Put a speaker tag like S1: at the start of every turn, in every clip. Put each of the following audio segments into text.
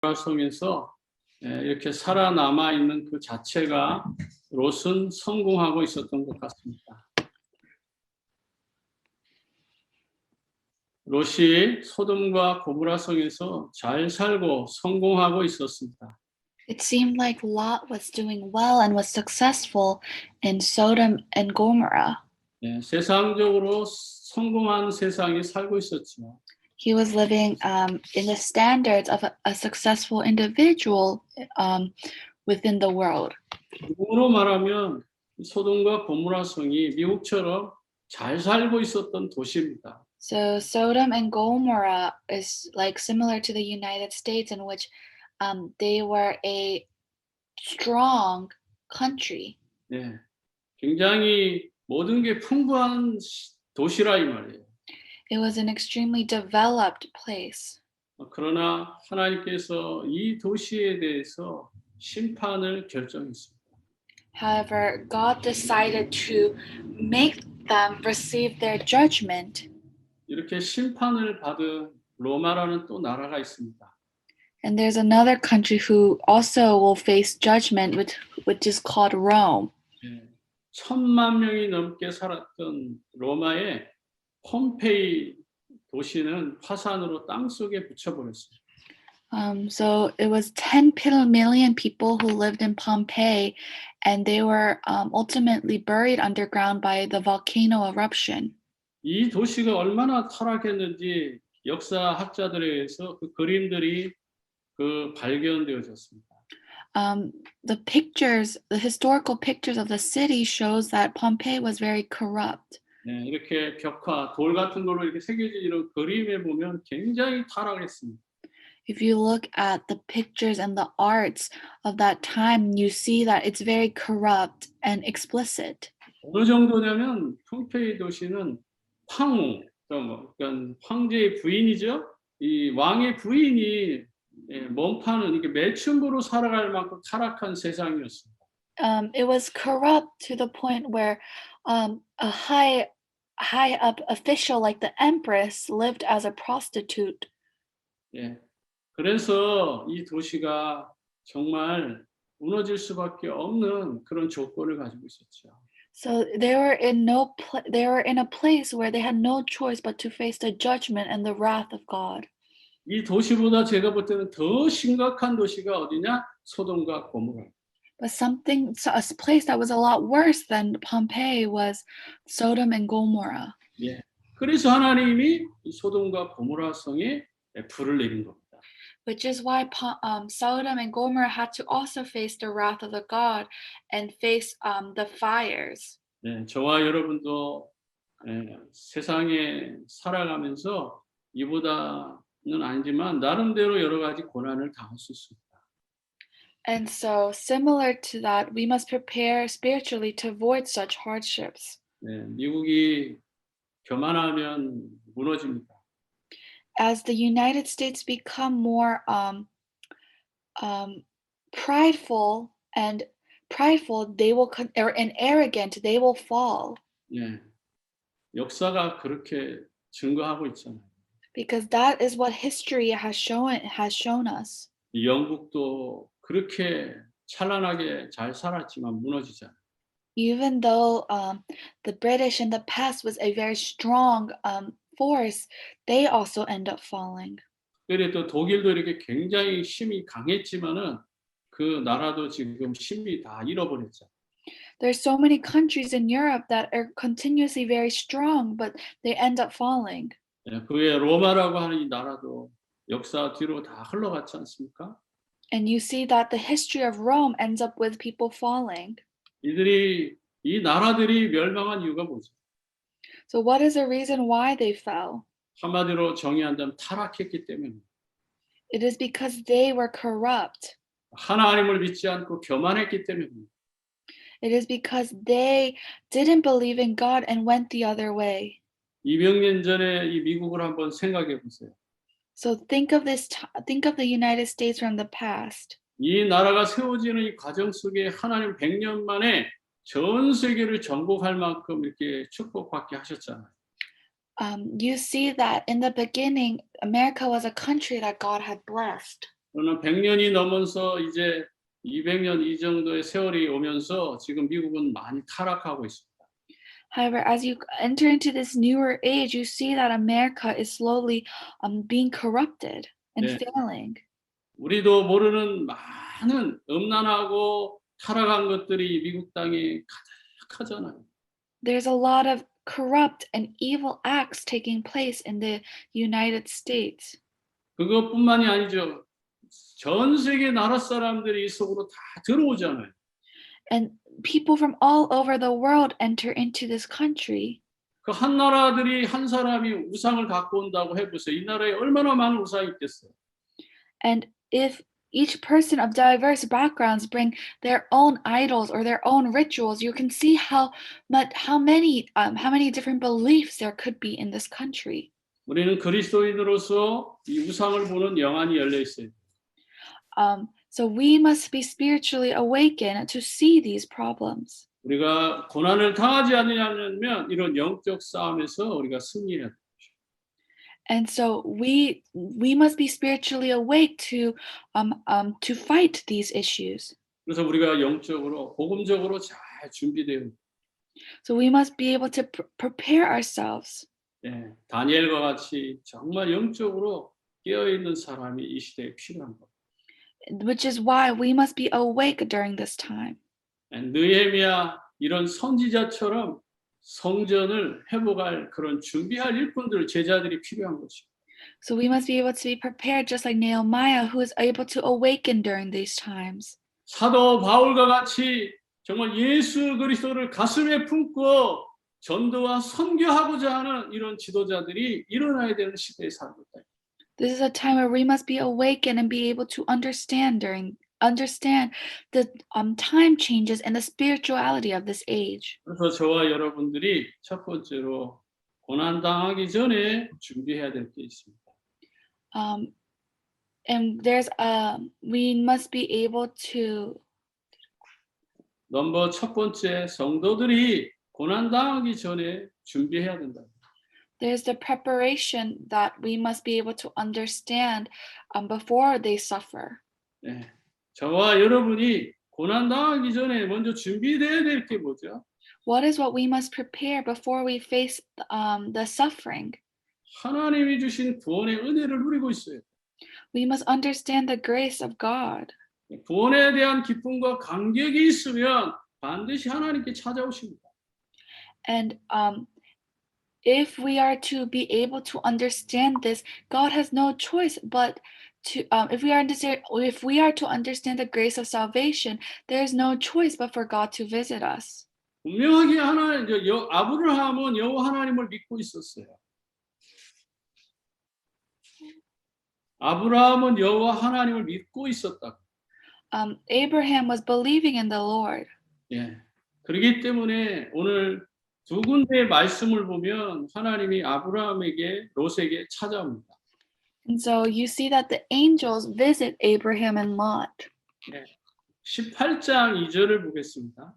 S1: 고모라성에서 이렇게 살아남아 있는 그 자체가 롯은 성공하고 있었던 것 같습니다. 롯이 소돔과 고모라성에서 잘 살고 성공하고 있었습니다.
S2: It seemed like Lot was doing well and was successful in Sodom and Gomorrah.
S1: 세상적으로 성공한 세상에 살고 있었지만
S2: He was living in the standards of a successful individual within the world.
S1: 미국으로 말하면 소돔과 고모라성이 미국처럼 잘 살고 있었던 도시입니다.
S2: So Sodom and Gomorrah is like similar to the United States in which they were a strong country.
S1: 굉장히 모든 게 풍부한 도시라 이 말이에요.
S2: It was an extremely developed place.
S1: 그러나 하나님께서 이 도시에 대해서 심판을 결정했습니다.
S2: However, God decided to make them receive their judgment.
S1: 이렇게 심판을 받은 로마라는 또 나라가 있습니다.
S2: And there's another country who also will face judgment, which is called Rome.
S1: 1,000만 명이 넘게 살았던 로마의 폼페이 도시는 화산으로 땅속에 묻혀버렸습니다.
S2: So it was 10 million people who lived in Pompeii, and they were ultimately buried underground by the volcano eruption.
S1: 이 도시가 얼마나 타락했는지 역사학자들에 의해서 그 그림들이 발견되어졌습니다.
S2: The historical pictures of the city shows that Pompeii was very corrupt.
S1: 이렇게 벽화, 돌 같은 걸로 이렇게 새겨진 이런 그림에 보면 굉장히 타락했습니다.
S2: If you look at the pictures and the arts of that time, you see that it's very corrupt and explicit.
S1: 어느 정도냐면 폼페이 도시는 황후, 그러니까 황제의 부인이죠. 이 왕의 부인이 몸파는 이게 매춘부로 살아갈 만큼 타락한 세상이었습니다.
S2: It was corrupt to the point where a high up official like the empress lived as a prostitute.
S1: 그래서 이 도시가 정말 무너질 수밖에 없는 그런 조건을 가지고 있었죠.
S2: So they were in a place where they had no choice but to face the judgment and the wrath of God.
S1: 이 도시보다 제가 볼 때는 더 심각한 도시가 어디냐? 소돔과 고모라.
S2: But a place that was a lot worse than Pompeii was Sodom and Gomorrah.
S1: 그래서 하나님이 이 소돔과 고모라 성에 불을 내린 겁니다.
S2: Which is why Sodom and Gomorrah had to also face the wrath of the God and face the fires.
S1: 저와 여러분도 세상에 살아가면서 이보다는 아니지만 나름대로 여러 가지 고난을 당할 수 있습니다.
S2: And so, similar to that, we must prepare spiritually to avoid such hardships.
S1: 미국이 교만하면 무너집니다.
S2: As the United States become more prideful, and arrogant, they will fall.
S1: 역사가 그렇게 증거하고 있잖아요.
S2: Because that is what history has shown us.
S1: 영국도 그렇게 찬란하게 잘 살았지만 무너지잖아요.
S2: Even though the British in the past was a very strong force, they also end up falling.
S1: 그래도 독일도 이렇게 굉장히 힘이 강했지만은 그 나라도 지금 힘이 다 잃어버렸죠.
S2: There's so many countries in Europe that are continuously very strong, but they end up falling.
S1: 그 외에 로마라고 하는 이 나라도 역사 뒤로 다 흘러갔지 않습니까?
S2: And you see that the history of Rome ends up with people falling.
S1: 이 나라들이 멸망한 이유가 뭐죠?
S2: So what is the reason why they fell?
S1: 한마디로 정의한다면 타락했기 때문입니다.
S2: It is because they were corrupt.
S1: 하나님을 믿지 않고 교만했기 때문입니다.
S2: It is because they didn't believe in God and went the other way.
S1: 200년 전에 이 미국을 한번 생각해 보세요.
S2: So think of the United States from the past.
S1: 이 나라가 세워지는 이 과정 속에 하나님 100년 만에 전 세계를 정복할 만큼 이렇게 축복받게 하셨잖아요.
S2: You see that in the beginning, America was a country that God had blessed.
S1: 그러나 100년이 넘어서 이제 200년 이 정도의 세월이 오면서 지금 미국은 많이 타락하고 있습니다.
S2: However, as you enter into this newer age, you see that America is slowly being corrupted and
S1: 네.
S2: failing.
S1: 우리도 모르는 많은 음란하고 타락한 것들이 미국 땅에 가득하잖아요.
S2: There's a lot of corrupt and evil acts taking place in the United States.
S1: 그것뿐만이 아니죠. 전 세계 나라 사람들이 이 속으로 다 들어오잖아요.
S2: And people from all over the world enter into this country.
S1: 그 한 나라들이 한 사람이 우상을 갖고 온다고 해보세요. 이 나라에 얼마나 많은 우상이 있겠어요.
S2: And if each person of diverse backgrounds bring their own idols or their own rituals, you can see how many different beliefs there could be in this country.
S1: 우리는 그리스도인으로서 이 우상을 보는 영안이 열려 있어요.
S2: So we must be spiritually awakened to see these problems.
S1: 우리가 고난을 당하지 않으려면 이런 영적 싸움에서 우리가 승리해야 돼요.
S2: And so we must be spiritually awake to fight these issues.
S1: 그래서 우리가 영적으로 복음적으로 잘 준비되어.
S2: So we must be able to prepare ourselves.
S1: 예, 다니엘과 같이 정말 영적으로 깨어 있는 사람이 이 시대에 필요한 것.
S2: Which is why we must be awake during this time.
S1: 느헤미야 이런 선지자처럼 성전을 회복할 그런 준비할 일꾼들 제자들이 필요한 거죠.
S2: So we must be able to be prepared just like Nehemiah, who is able to awaken during these times.
S1: 사도 바울과 같이 정말 예수 그리스도를 가슴에 품고 전도와 선교하고자 하는 이런 지도자들이 일어나야 되는 시대에 살고 있다.
S2: This is a time where we must be awakened and be able to understand the time changes and the spirituality of this age.
S1: 그래서 저와 여러분들이 첫 번째로 고난 당하기 전에 준비해야 될 게 있습니다.
S2: And we must be able to.
S1: 넘버 첫 번째 성도들이 고난 당하기 전에 준비해야 된다.
S2: There's the preparation that we must be able to understand before they suffer.
S1: 네. 저와 여러분이 고난 당하기 전에 먼저 준비돼야 될 게 뭐죠?
S2: What is what we must prepare before we face the suffering?
S1: 하나님이 주신 구원의 은혜를 누리고 있어요.
S2: We must understand the grace of God.
S1: 구원에 대한 기쁨과 감격이 있으면 반드시 하나님께 찾아오십니다.
S2: And if we are to be able to understand this, God has no choice but to if we are to understand the grace of salvation, there is no choice but for God to visit us.
S1: 분명하게 아브라함은 여호와 하나님을 믿고 있었어요. 아브라함은 여호와 하나님을 믿고 있었다.
S2: Abraham was believing in the Lord.
S1: 예. 그렇기 때문에 오늘 두 군데의 말씀을 보면 하나님이 아브라함에게 롯에게 찾아옵니다.
S2: And so you see that the angels visit Abraham and Lot.
S1: 예. 18장 2절을 보겠습니다.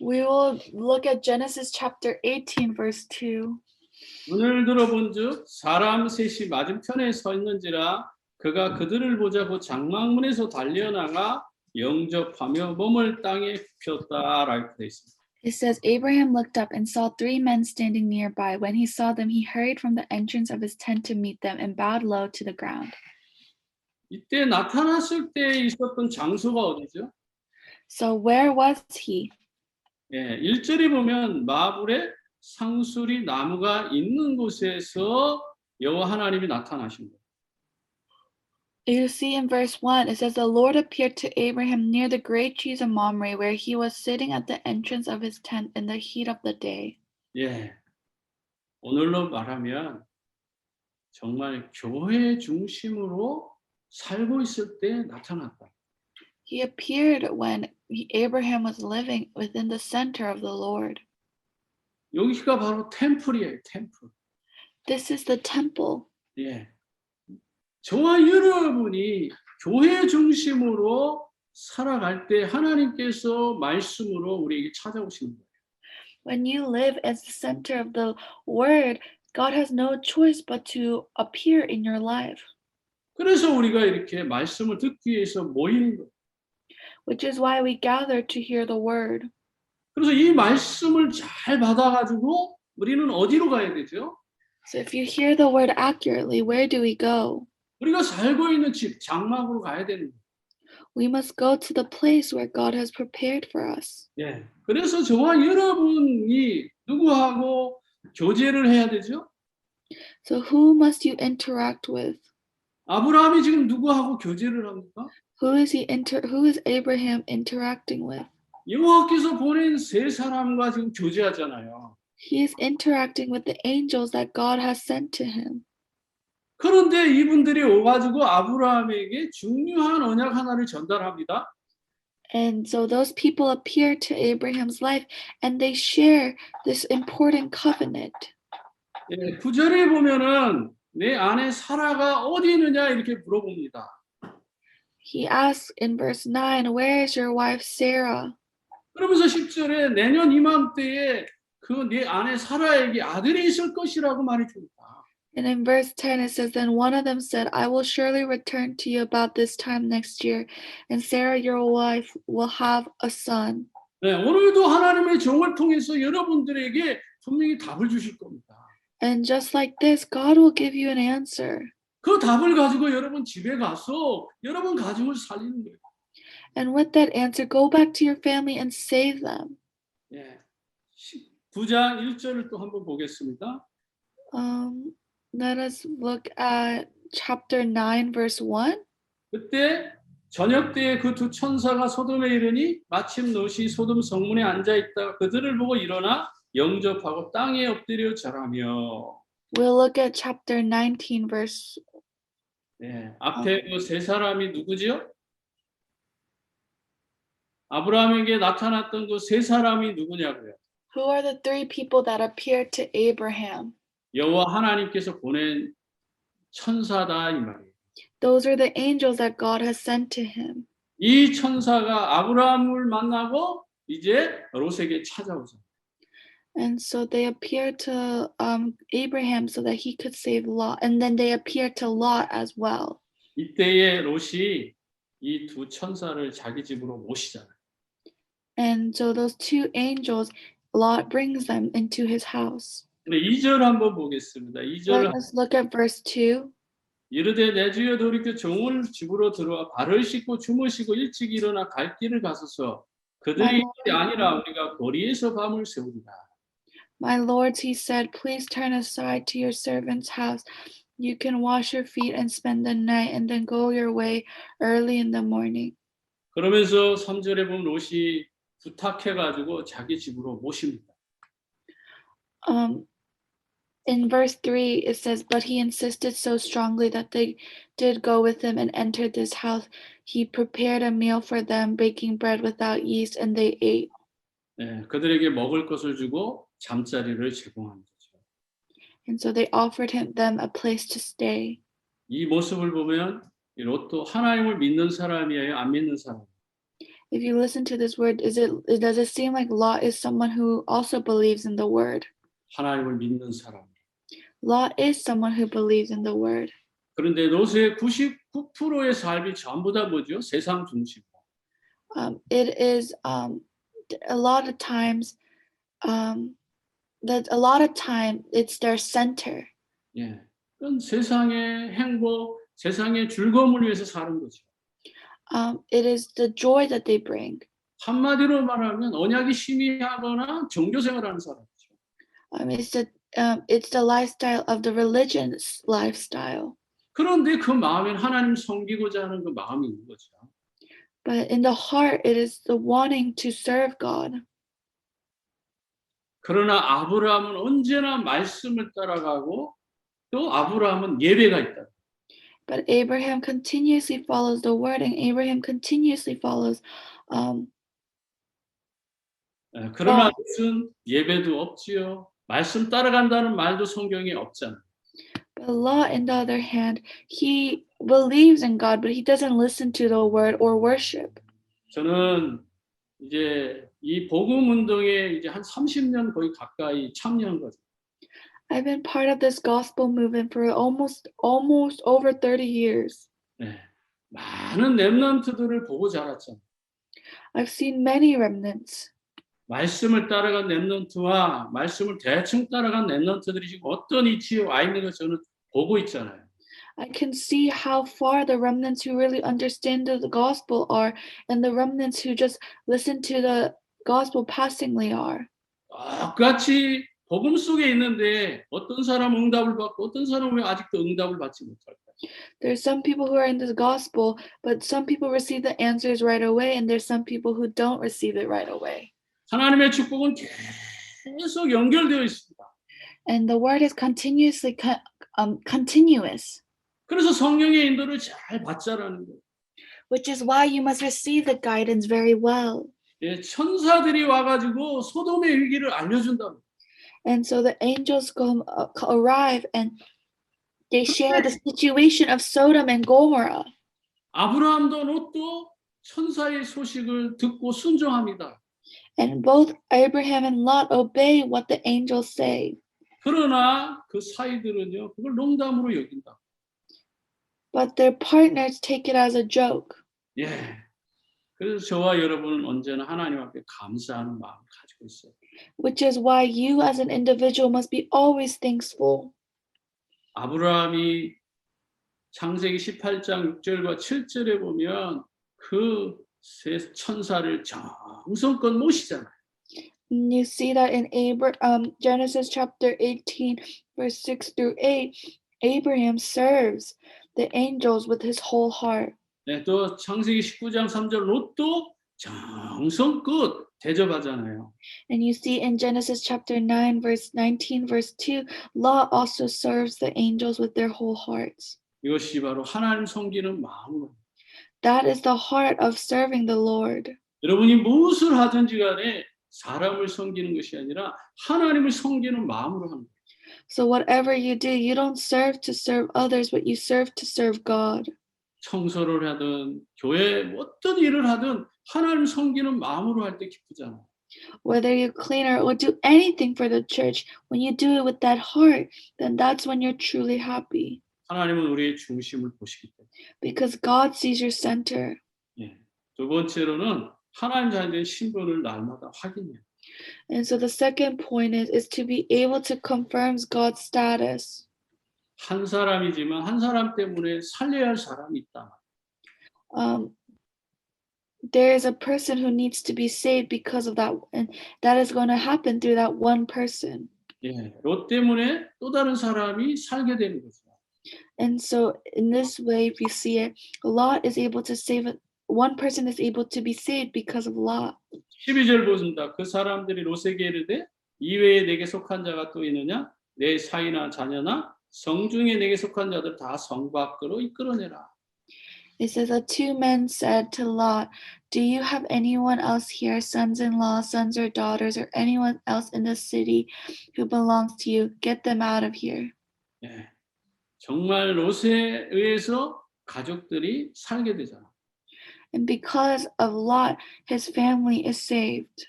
S2: We will look at Genesis chapter 18 verse 2.
S1: 문을 들어본즉 사람 셋이 맞은편에 서 있는지라 그가 그들을 보자 그 장막문에서 달려나가 영접하며 몸을 땅에 굽혔다라고 되어 있습니다.
S2: It says, Abraham looked up and saw three men standing nearby. When he saw them, he hurried from the entrance of his tent to meet them and bowed low to the ground.
S1: 이때 나타났을 때 있었던 장소가 어디죠?
S2: So where was he?
S1: 예, 1절에 보면 마불에 상수리 나무가 있는 곳에서 여호와 하나님이 나타나신 거예요.
S2: You see in verse 1, it says, the Lord appeared to Abraham near the great trees of Mamre, where he was sitting at the entrance of his tent in the heat of the day.
S1: 예, 오늘로 말하면 정말 교회 중심으로 살고 있을 때 나타났다.
S2: He appeared when Abraham was living within the center of the Lord.
S1: 여기가 바로 템플이에요, 템플.
S2: This is the temple.
S1: 예. 저와 여러분이 교회 중심으로 살아갈 때 하나님께서 말씀으로 우리에게 찾아오시는 거예요.
S2: When you live as the center of the word, God has no choice but to appear in your life.
S1: 그래서 우리가 이렇게 말씀을 듣기 위해서 모이는 거예요.
S2: which is why we gather to hear the word.
S1: 그래서 이 말씀을 잘 받아가지고 우리는 어디로 가야 되죠?
S2: So if you hear the word accurately, where do we go?
S1: 우리가 살고 있는 집, 장막으로 가야 되는 거예요.
S2: We must go to the place where God has prepared for us.
S1: 예. 그래서 저와 여러분이 누구하고 교제를 해야 되죠?
S2: So who must you interact with?
S1: 아브라함이 지금 누구하고 교제를 합니까?
S2: Who is Abraham interacting with?
S1: 여호와께서 보낸 세 사람과 지금 교제하잖아요.
S2: He is interacting with the angels that God has sent to him.
S1: 그런데 이분들이 오가지고 아브라함에게 중요한 언약 하나를 전달합니다.
S2: And so those people appear to Abraham's life and they share this important covenant.
S1: 예, 9절에 보면은 내 아내 사라가 어디 있느냐 이렇게 물어봅니다.
S2: He asks in verse 9, "Where is your wife Sarah?"
S1: 그러면서 10절에 내년 이맘때에 그 네 아내 사라에게 아들이 있을 것이라고 말해줍니다.
S2: And in verse 10 it says, "Then one of them said, I will surely return to you about this time next year, and Sarah your wife will have a son."
S1: 네, 오늘도 하나님의 종을 통해서 여러분들에게 분명히 답을 주실 겁니다.
S2: And just like this, God will give you an answer.
S1: 그 답을 가지고 여러분 집에 가서 여러분 가정을 살리는 거예요.
S2: And with that answer, go back to your family and save them.
S1: 예. 9장 1절을 또 한번 보겠습니다.
S2: Let us look at chapter 9, verse 1.
S1: 그때 저녁 때에 그 두 천사가 소돔에 이르니 마침 롯이 소돔 성문에 앉아 있다가 그들을 보고 일어나 영접하고 땅에 엎드려 절하며.
S2: We'll look at chapter 19, verse.
S1: 네, 앞에 그 세 사람이 누구지요? 아브라함에게 나타났던 그 세 사람이 누구냐고요?
S2: Who are the three people that appeared to Abraham?
S1: 여호와 하나님께서 보낸 천사다 이 말이에요.
S2: Those are the angels that God has sent to him.
S1: 이 천사가 아브라함을 만나고 이제 롯에게 찾아오죠.
S2: And so they appeared to Abraham so that he could save Lot. And then they appeared to Lot as well.
S1: 이때에 롯이 이 두 천사를 자기 집으로 모시잖아요.
S2: And so those two angels, Lot brings them into his house.
S1: 2절 한번 보겠습니다. 2절
S2: Let us look at verse 2.
S1: 이르되 내 주여 돌이켜 종을 집으로 들어와 발을 씻고 주무시고 일찍 일어나 갈 길을 가소서. 그들이 아니라 우리가 거리에서 밤을 새우리라.
S2: My lords, he said, please turn aside to your servant's house. You can wash your feet and spend the night and then go your way early in the morning.
S1: 그러면서 3절에 보면 롯이 부탁해가지고 자기 집으로 모십니다.
S2: In verse 3, it says, but he insisted so strongly that they did go with him and entered this house. He prepared a meal for them, baking bread without yeast, and they ate.
S1: 네, 그들에게 먹을 것을 주고 잠자리를 제공한 거죠.
S2: And so they offered them a place to stay.
S1: 이 모습을 보면 롯도 하나님을 믿는 사람이에요, 안 믿는 사람?
S2: If you listen to this word, does it seem like Lot is someone who also believes in the word?
S1: 하나님을 믿는 사람.
S2: Lot is someone who believes in the word.
S1: 그런데 롯의 99%의 삶이 전부 다 뭐죠? 세상 중심.
S2: It is a lot of times it's their center.
S1: 예, 그건 세상의 행복, 세상의 즐거움을 위해서 사는 거죠.
S2: It is the joy that they bring.
S1: 한마디로 말하면 언약이 희미하거나 종교생활하는 사람이죠.
S2: It's the lifestyle of the religious lifestyle.
S1: 그런데 그 마음엔 하나님 섬기고자 하는 그 마음이 있는 거죠.
S2: But in the heart, it is the wanting to serve God.
S1: 그러나 아브라함은 언제나 말씀을 따라가고 또 아브라함은 예배가 있다.
S2: But Abraham continuously follows the word, and Abraham continuously follows.
S1: 그러나 무슨 예배도 없지요. 말씀 따라간다는 말도 성경에 없잖아요.
S2: But Lot, on the other hand, he believes in God, but he doesn't listen to the word or worship.
S1: 저는 이제 이 복음 운동에 이제 한 30년 거의 가까이 참여한 거죠.
S2: I've been part of this gospel movement for almost over 30 years.
S1: 네. 많은 렘넌트들을 보고 자랐잖아요.
S2: I've seen many remnants.
S1: 말씀을 따라간 렘넌트와 말씀을 대충 따라간 렘넌트들이 지금 어떤 위치에 와 있는 걸 저는 보고 있잖아요.
S2: I can see how far the remnants who really understand the gospel are and the remnants who just listen to the gospel passingly are.
S1: 똑같이 복음 속에 있는데 어떤 사람은 응답을 받고 어떤 사람은 왜 아직도 응답을 받지 못할까요?
S2: There's some people who are in this gospel, but some people receive the answers right away, and there's some people who don't receive it right away.
S1: 하나님의 축복은 계속 연결되어 있습니다.
S2: And the word is continuously continuous,
S1: 그래서 성령의 인도를 잘 받자라는 거예요.
S2: which is why you must receive the guidance very well.
S1: 예, 천사들이 와가지고 소돔의 위기를 알려준다.
S2: And so the angels arrive and they share the situation of Sodom and Gomorrah.
S1: 아브라함도 롯도 천사의 소식을 듣고 순종합니다.
S2: And both Abraham and Lot obey what the angels say.
S1: 그러나 그 사이들은요, 그걸 농담으로 여긴다.
S2: But their partners take it as a joke.
S1: 예. 그래서 저와 여러분은 언제나 하나님 앞에 감사하는 마음을 가지고 있어요.
S2: Which is why you as an individual must be always thankful.
S1: 아브라함이 창세기 18장 6절과 7절에 보면 그 세 천사를 정성껏 모시잖아요.
S2: And you see that in Genesis chapter 18, verse 6 through 8, Abraham serves the angels with his whole heart.
S1: 네, 또 창세기 19장 3절 롯도 정성껏 대접하잖아요.
S2: And you see in Genesis chapter 9, verse 19, verse 2, Lot also serves the angels with their whole hearts.
S1: 이것이 바로 하나님 섬기는 마음으로.
S2: That is the heart of serving the Lord.
S1: 여러분이 무엇을 하든지 간에 사람을 섬기는 것이 아니라 하나님을 섬기는 마음으로 하는 거예요.
S2: So whatever you do, you don't serve to serve others, but you serve to serve God.
S1: 청소를 하든 교회 어떤 일을 하든 하나님 섬기는 마음으로 할 때 기쁘잖아요.
S2: Whether you clean or do anything for the church, when you do it with that heart, then that's when you're truly happy.
S1: 하나님은 우리의 중심을 보시기 때문에.
S2: Because God sees your center.
S1: 예. 두 번째로는 하나님 자녀의 신분을 날마다 확인해요.
S2: And so the second point is to be able to confirm God's status.
S1: 한 사람이지만 한 사람 때문에 살려야 할 사람이 있다.
S2: There is a person who needs to be saved because of that, and that is going to happen through that one person.
S1: 예. 롯 때문에 또 다른 사람이 살게 되는 거죠.
S2: And so in this way, if you see it, Lot is able to save it. One person is able to be saved because of Lot.
S1: 12절 보십니다. 그 사람들이 롯에게 이르되 이외에 내게 속한 자가 또 있느냐? 내 사이나 자녀나 성중에 내게 속한 자들 다 성 밖으로 이끌어내라.
S2: It says that two men said to Lot, "Do you have anyone else here, sons-in-law, sons or daughters, or anyone else in the city who belongs to you? Get them out of here."
S1: 예. 정말 롯에 의해서 가족들이 살게 되잖아.
S2: And because of Lot, his family is saved.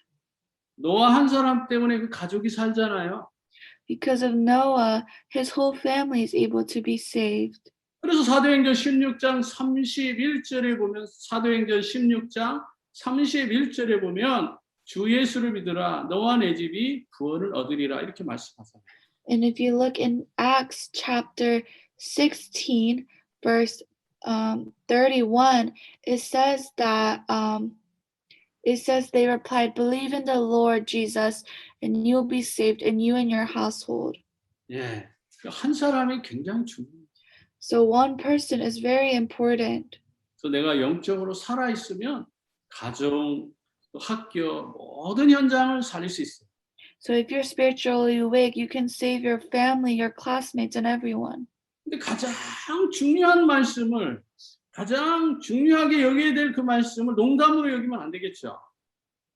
S1: 노아 한 사람 때문에 그 가족이 살잖아요.
S2: Because of Noah, his whole family is able to be saved.
S1: 그래서 사도행전 16장 31절에 보면 사도행전 16장 31절에 보면 주 예수를 믿으라 너와 내 집이 구원을 얻으리라 이렇게 말씀하세요.
S2: And if you look in Acts chapter 16, verse 31, it says that they replied, "Believe in the Lord Jesus, and you'll be saved, and you and your household."
S1: 예, 한 사람이 굉장히 중요해요.
S2: So one person is very important.
S1: 그래서 내가 영적으로 살아 있으면 가정, 학교 모든 현장을 살릴 수 있어요.
S2: So if you're spiritually awake, you can save your family, your classmates, and everyone.
S1: 근데 가장 중요한 말씀을 가장 중요하게 여겨야 될 그 말씀을 농담으로 여기면 안 되겠죠.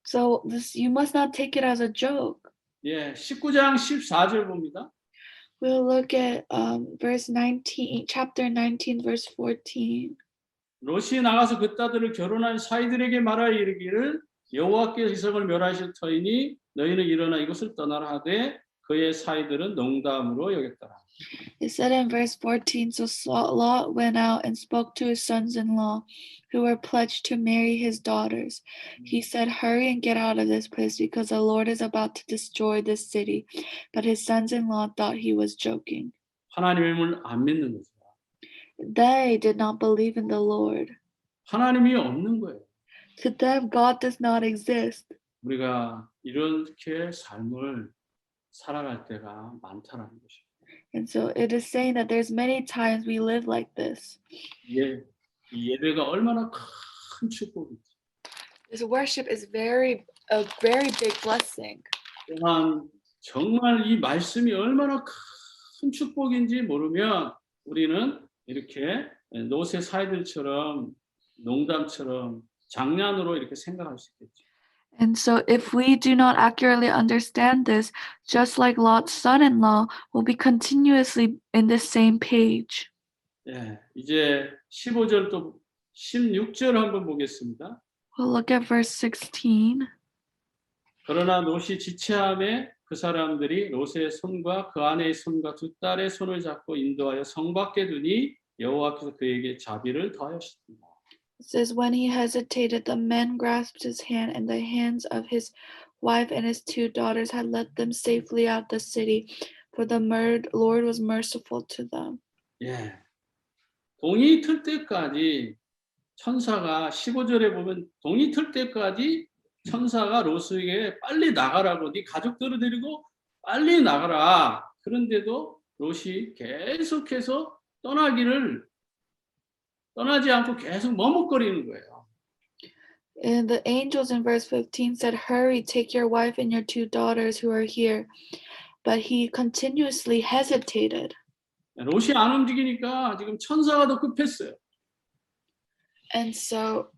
S2: So you must not take it as a joke.
S1: 예, 19장 14절 봅니다.
S2: We'll look at verse 19, chapter 19, verse 14.
S1: 롯이 나가서 그 딸들을 결혼한 사이들에게 말하여 이르기를 여호와께서 이삭을 멸하실 터이니 너희는 일어나 이곳을 떠나라 하되 그의 사이들은 농담으로 여겼더라.
S2: It said in verse 14, so Lot went out and spoke to his sons-in-law, who were pledged to marry his daughters. He said, hurry and get out of this place, because the Lord is about to destroy this city. But his sons-in-law thought he was joking.
S1: 하나님을 안 믿는 거죠.
S2: They did not believe in the Lord.
S1: 하나님이 없는 거예요.
S2: To them, God does not exist.
S1: 우리가 이렇게 삶을 살아갈 때가 많다는 것이죠.
S2: And so it is saying that there's many times we live like this.
S1: 예, 이 예배가 얼마나 큰 축복인지.
S2: This worship is a very big blessing.
S1: 또한 정말 이 말씀이 얼마나 큰 축복인지 모르면 우리는 이렇게 노새 사이들처럼 농담처럼 장난으로 이렇게 생각할 수 있겠죠.
S2: And so if we do not accurately understand this, just like Lot's son-in-law will be continuously in the same page.
S1: 예, 이제 15절 또 16절 한번 보겠습니다.
S2: We'll look at verse 16.
S1: 그러나 롯이 지체함에 그 사람들이 롯의 손과 그 아내의 손과 두 딸의 손을 잡고 인도하여 성 밖에 두니 여호와께서 그에게 자비를 더하셨습니다.
S2: It says, when he hesitated, the men grasped his hand, and the hands of his wife and his two daughters had led them safely out the city, for the Lord was merciful to them.
S1: 예, 동이 틀 때까지 천사가 15절에 보면 동이 틀 때까지 천사가 롯에게 빨리 나가라고 네 가족들을 데리고 빨리 나가라. 그런데도 롯이 계속해서 떠나지 않고 계속 머뭇거리는 거예요.
S2: And the angels in verse 15 said, hurry, take your wife and your two daughters who are here. But he continuously hesitated.
S1: 롯이 안 움직이니까 지금 천사가 더 급했어요.
S2: And so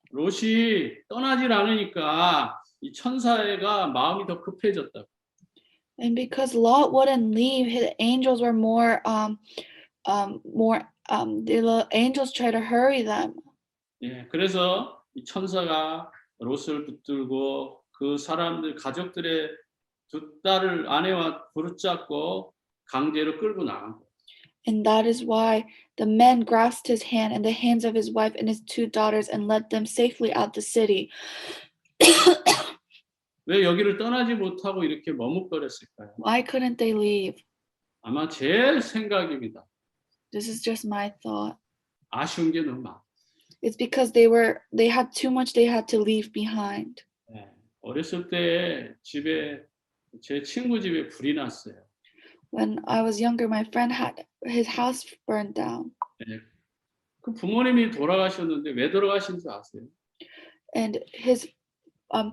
S1: 롯이 떠나질 않으니까 이 천사가 마음이 더 급해졌다.
S2: and because Lot wouldn't leave, his angels were the angels try to hurry them.
S1: 예, 그래서 이 천사가 롯을 붙들고 그 사람들 가족들의 두 딸을 아내와 붙잡고 강제로 끌고 나간 거예요.
S2: And that is why the men grasped his hand and the hands of his wife and his two daughters and led them safely out the city.
S1: 왜 여기를 떠나지 못하고 이렇게 머뭇거렸을까요?
S2: Why couldn't they leave?
S1: 아마 제 생각입니다.
S2: This is just my thought.
S1: 아쉬운 게 너무 많아요.
S2: It's because they had too much they had to leave behind.
S1: 네, 어렸을 때 제 친구 집에 불이 났어요.
S2: When I was younger, my friend had his house burned down.
S1: 네, 그 부모님이 돌아가셨는데 왜 돌아가신 줄 아세요?
S2: And his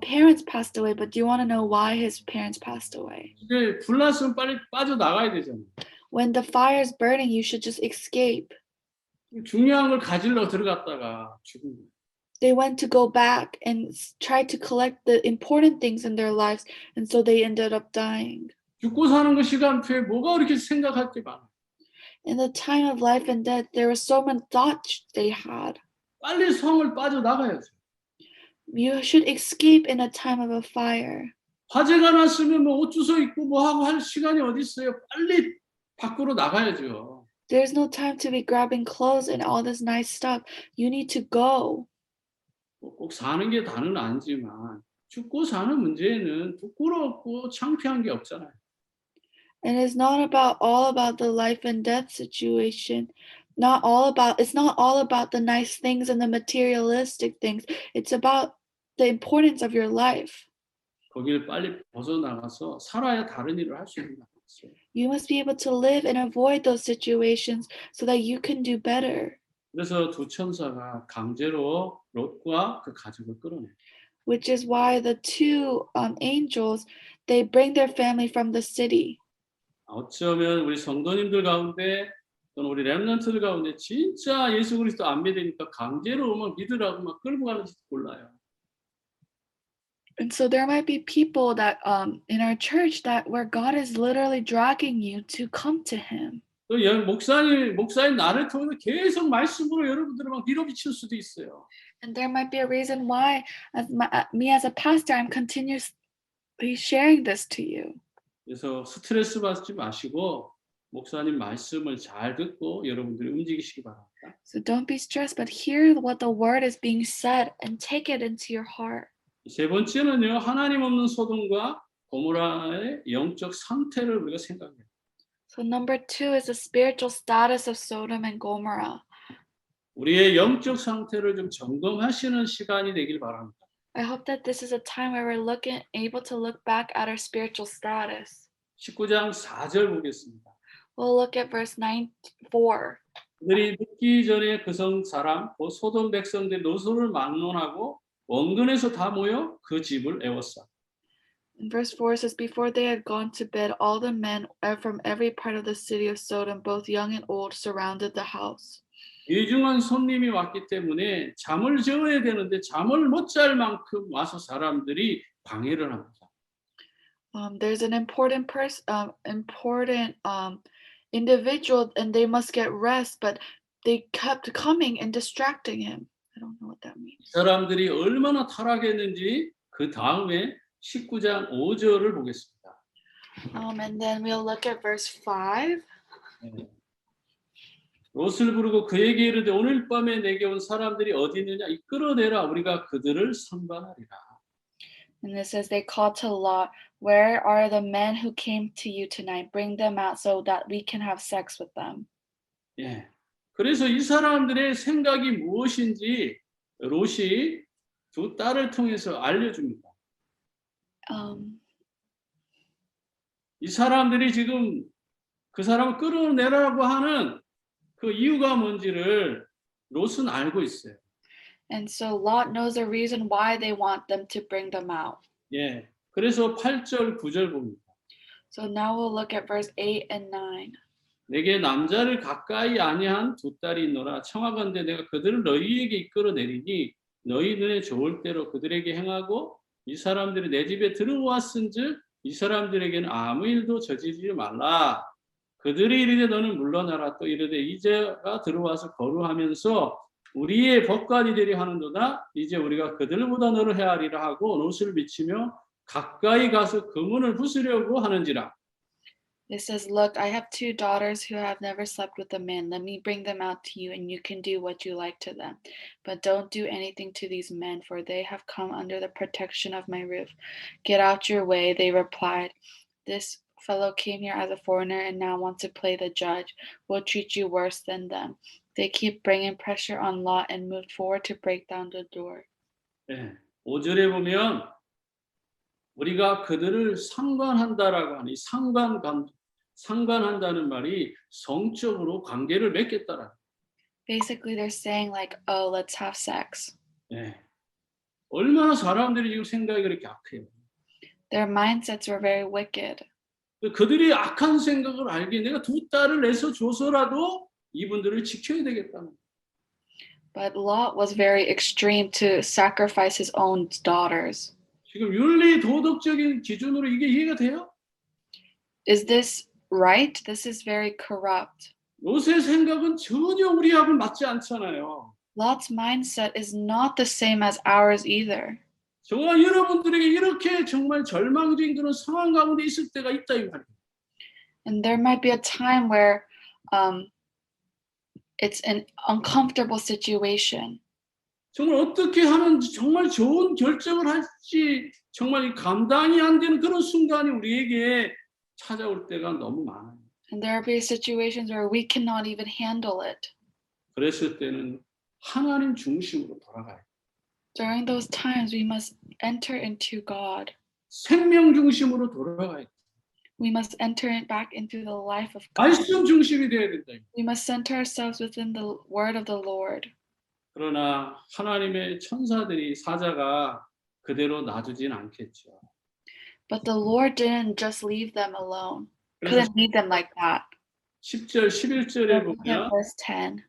S2: parents passed away, but do you want to know why his parents passed away?
S1: 이제 불 났으면 빨리 빠져나가야 되잖아요.
S2: When the fire is burning, you should just escape.
S1: 중요한 걸 가지려고 들어갔다가 죽은 거예요.
S2: They went to go back and try to collect the important things in their lives, and so they ended up dying.
S1: 죽고 사는 거 시간표에 뭐가 그렇게 생각할 게 많아요.
S2: In the time of life and death, there were so many thoughts they had.
S1: 빨리 성을 빠져나가야죠.
S2: You should escape in a time of a fire.
S1: 화재가 났으면 뭐 옷 주워 입고 뭐 하고 할 시간이 어디 있어요. 빨리 밖으로 나가야죠.
S2: There's no time to be grabbing clothes and all this nice stuff. You need to go.
S1: 꼭 사는 게 다는 아니지만 죽고 사는 문제에는 부끄럽고 창피한 게 없잖아요.
S2: And it's not all about the life and death situation. It's not all about the nice things and the materialistic things. It's about the importance of your life.
S1: 거기를 빨리 벗어나가서 살아야 다른 일을 할 수 있는 거 같아요.
S2: You must be able to live and avoid those situations so that you can do better.
S1: 그래서 두 천사가 강제로 롯과 그 가족을 끌어내요.
S2: Which is why the two angels, they bring their family from the city.
S1: 어쩌면 우리 성도님들 가운데 또는 우리 렘넌트들 가운데 진짜 예수 그리스도 안 믿으니까 강제로 막 믿으라고 막 끌고 가는지도 몰라요.
S2: And so there might be people that in our church that where God is literally dragging you to come to Him.
S1: 또 목사님 나를 통해서 계속 말씀으로 여러분들을 막 밀어붙일 수도 있어요.
S2: And there might be a reason why, me as a pastor, I'm He's sharing this to you.
S1: 그래서 스트레스 받지 마시고 목사님 말씀을 잘 듣고 여러분들이 움직이시기 바랍니다.
S2: So don't be stressed, but hear what the word is being said and take it into your heart.
S1: 세 번째는요, 하나님 없는 소돔과 고모라의 영적 상태를 우리가 생각해요.
S2: So number 2 is the spiritual status of Sodom and Gomorrah.
S1: 우리의 영적 상태를 좀 점검하시는 시간이 되길 바랍니다.
S2: I hope that this is a time where we're able to look back at our spiritual status.
S1: 19장 4절 보겠습니다.
S2: We'll look at verse 4.
S1: 그들이 묻기 전에 그 성 사람, 곧 소돔 백성들이 노소를 막론하고 원근에서 다 모여 그 집을 애웠어.
S2: In verse 4 it says, before they had gone to bed, all the men from every part of the city of Sodom, both young and old, surrounded the house.
S1: 귀중한 손님이 왔기 때문에 잠을 재워야 되는데 잠을 못 잘 만큼 와서 사람들이 방해를 합니다.
S2: There's an important individual, and they must get rest, but they kept coming and distracting him. I don't know what that means.
S1: 사람들이 얼마나 타락했는지 그 다음에 19장 5절을 보겠습니다.
S2: And then we'll look at verse 5.
S1: 롯을 부르고 그에게 이르되 오늘 밤에 내게 온 사람들이 어디 있느냐 이끌어내라 우리가 그들을 상관하리라.
S2: And it says they called to Lot, where are the men who came to you tonight? Bring them out so that we can have sex with them.
S1: 예. 그래서 이 사람들의 생각이 무엇인지 롯이 두 딸을 통해서 알려줍니다. 이 사람들이 지금 그 사람을 끌어내라고 하는 그 이유가 뭔지를 롯은 알고 있어요.
S2: And so Lot knows the reason why they want them to bring them out.
S1: 예. 그래서 8절, 9절 봅니다.
S2: So now we'll look at verse 8 and 9.
S1: 내게 남자를 가까이 아니한 두 딸이 있노라. 청하건대 내가 그들을 너희에게 이끌어내리니 너희 눈에 좋을 대로 그들에게 행하고 이 사람들이 내 집에 들어왔은즉 이 사람들에게는 아무 일도 저지르지 말라. 그들이 이르되 너는 물러나라. 또 이르되 이제가 들어와서 거루하면서 우리의 법관이 되려 하는도다. 이제 우리가 그들보다 너를 헤아리라 하고 롯을 비치며 가까이 가서 그 문을 부수려고 하는지라.
S2: It says, look, I have 2 daughters who have never slept with a man. Let me bring them out to you, and you can do what you like to them. But don't do anything to these men, for they have come under the protection of my roof. Get out your way, they replied. This fellow came here as a foreigner and now wants to play the judge. We'll treat you worse than them. They keep bringing pressure on Lot and moved forward to break down the door.
S1: 네, 5절에 보면 우리가 그들을 상관한다라고 하니 상관한다는 말이 성적으로 관계를 맺겠다라.
S2: Basically, they're saying like, oh, let's have sex.
S1: 네, 얼마나 사람들이 지금 생각이 그렇게 악해요.
S2: Their mindsets were very wicked.
S1: 그들이 악한 생각을 알기에 내가 두 딸을 내서 줘서라도 이분들을 지켜야 되겠다.
S2: But Lot was very extreme to sacrifice his own daughters.
S1: 지금 윤리 도덕적인 기준으로 이게 이해가 돼요?
S2: Is this right? This is very corrupt.
S1: 롯의 생각은 전혀 우리하고 맞지 않잖아요.
S2: Lot's mindset is not the same as ours either.
S1: 정말 여러분들에게 이렇게 정말 절망적인 그런 상황 가운데 있을 때가 있다 이 말이에요.
S2: And there might be a time where it's an uncomfortable situation.
S1: 정말 어떻게 하면 정말 좋은 결정을 할지 정말 감당이 안 되는 그런 순간이 우리에게 찾아올 때가 너무 많아요.
S2: And there will be situations where we cannot even handle it.
S1: 그랬을 때는 하나님 중심으로 돌아가요.
S2: During those times, we must enter into God.
S1: 생명 중심으로 돌아가요.
S2: We must enter back into the life of God.
S1: 말씀 중심이 되어야 된다.
S2: We must center ourselves within the word of the Lord.
S1: 그러나 하나님의 천사들이 사자가 그대로 놔두진 않겠죠.
S2: But the Lord didn't just leave them alone. Couldn't leave them like that.
S1: 10절, 11절에
S2: Look at
S1: 보면
S2: verse 10.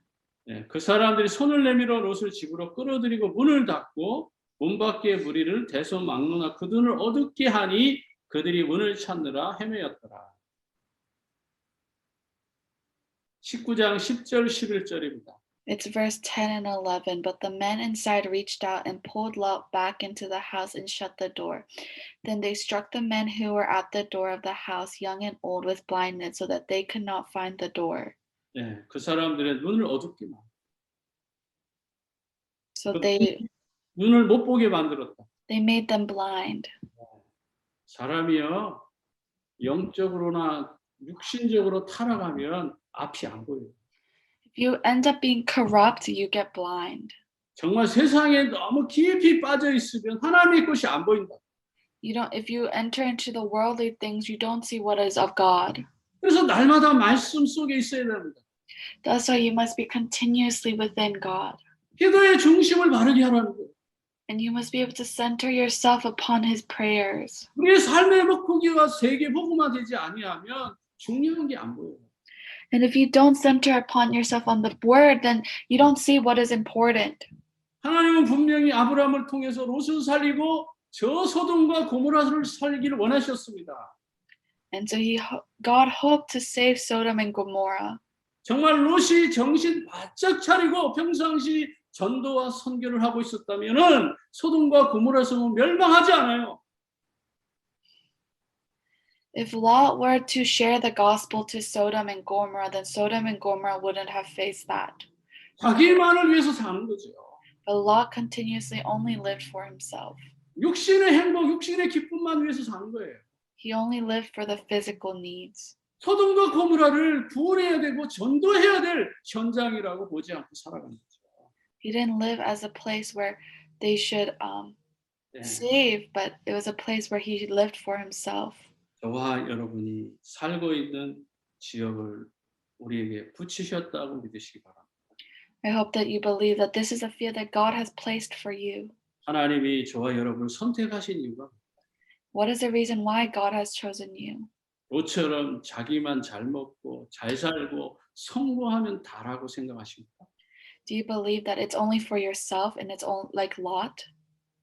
S1: 그 사람들이 손을 내밀어 롯을 집으로 끌어들이고 문을 닫고 문 밖에 무리를 대소막론하고 그 돈을 어둡게 하니 그들이 문을 찾느라 헤매었더라. 19장 10절, 11절입니다.
S2: It's verse 10 and 11. But the men inside reached out and pulled Lot back into the house and shut the door. Then they struck the men who were at the door of the house, young and old, with blindness, so that they could not find the door.
S1: 예, 그 사람들의 눈을 어둡게 만들었다.
S2: So they
S1: 눈을 못 보게 만들었다.
S2: made them blind.
S1: 사람이요, 영적으로나 육신적으로 타락하면 앞이 안 보여요.
S2: If you end up being corrupt, you get blind.
S1: 정말 세상에 너무 깊이 빠져 있으면 하나님의 것이 안 보인다.
S2: If you enter into the worldly things, you don't see what is of God.
S1: 그래서 날마다 말씀 속에 있어야 됩니다.
S2: That's why you must be continuously within God.
S1: 기도의 중심을 바르게 하라는 거예요.
S2: And you must be able to center yourself upon his prayers.
S1: 우리의 삶의 목표가 세계 복음화되지 아니하면 중요한 게 안 보여요.
S2: And if you don't center upon yourself on the word, then you don't see what is important.
S1: 하나님은 분명히 아브라함을 통해서 롯을 살리고 저 소돔과 고모라를 살기를 원하셨습니다.
S2: And so God hoped to save Sodom and Gomorrah.
S1: 정말 롯이 정신 바짝 차리고 평상시 전도와 선교를 하고 있었다면은 소돔과 고모라 성은 멸망하지 않아요.
S2: If Lot were to share the gospel to Sodom and Gomorrah, then Sodom and Gomorrah wouldn't have faced that.
S1: 자기만을 위해서 사는 거죠.
S2: But Lot continuously only lived for himself.
S1: 육신의 행복, 육신의 기쁨만 위해서 사는 거예요.
S2: He only lived for the physical needs.
S1: 소돔과 고모라를 구원해야 되고 전도해야 될 현장이라고 보지 않고 살아가는 거죠.
S2: He didn't live as a place where they should
S1: 네.
S2: save, but it was a place where he lived for himself.
S1: 저와 여러분이 살고 있는 지역을 우리에게 붙이셨다고 믿으시기 바랍니다.
S2: I hope that you believe that this is a field that God has placed for you.
S1: 하나님이 저와 여러분을 선택하신 이유가
S2: What is the reason why God has chosen you?
S1: 롯처럼 자기만 잘 먹고 잘 살고 성공하면 다라고 생각하십니까?
S2: Do you believe that it's only for yourself and it's all like Lot?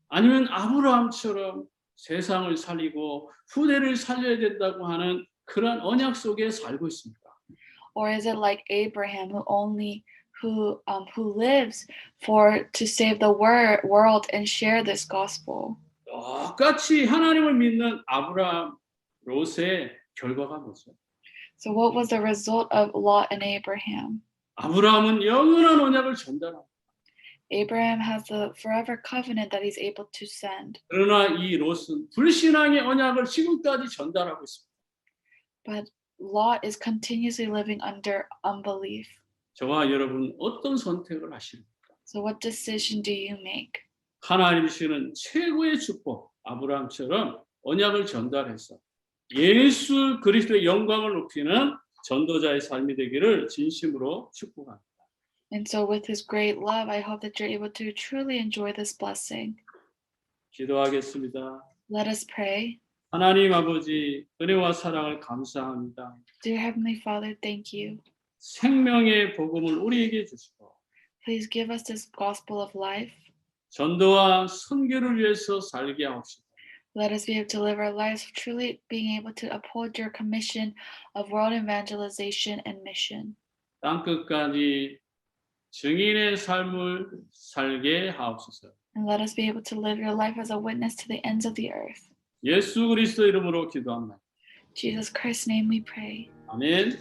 S1: 아니면 아브라함처럼 세상을 살리고 후대를 살려야 된다고 하는 그런 언약 속에 살고 있습니까?
S2: Or is it like Abraham who lives to save the world and share this gospel?
S1: 똑같이 하나님을 믿는 아브라함, 롯의 결과가 뭐죠?
S2: So what was the result of Lot and Abraham?
S1: 아브라함은 영원한 언약을 전달합니다.
S2: Abraham has the forever covenant that he's able to send.
S1: 그러나 이 롯은 불신앙의 언약을 지금까지 전달하고 있습니다.
S2: But Lot is continuously living under unbelief.
S1: 저와 여러분 어떤 선택을 하십니까?
S2: So what decision do you make?
S1: 하나님 주시는 최고의 축복, 아브라함처럼 언약을 전달해서 예수 그리스도의 영광을 높이는 전도자의 삶이 되기를 진심으로 축복합니다.
S2: And so with his great love, I hope that you're able to truly enjoy this blessing.
S1: 기도하겠습니다.
S2: Let us pray.
S1: 하나님 아버지, 은혜와 사랑을 감사합니다.
S2: Dear Heavenly Father, thank you.
S1: 생명의 복음을 우리에게 주시고
S2: Please give us this gospel of life.
S1: 전도와 선교를 위해서 살게 하옵시고
S2: Let us be able to live our lives truly being able to uphold your commission of world evangelization and mission.
S1: 땅끝까지 증인의 삶을 살게 하옵소서.
S2: And let us be able to live your life as a witness to the ends of the earth.
S1: 예수 그리스도 이름으로 기도합니다.
S2: In Jesus Christ's name we pray.
S1: 아멘.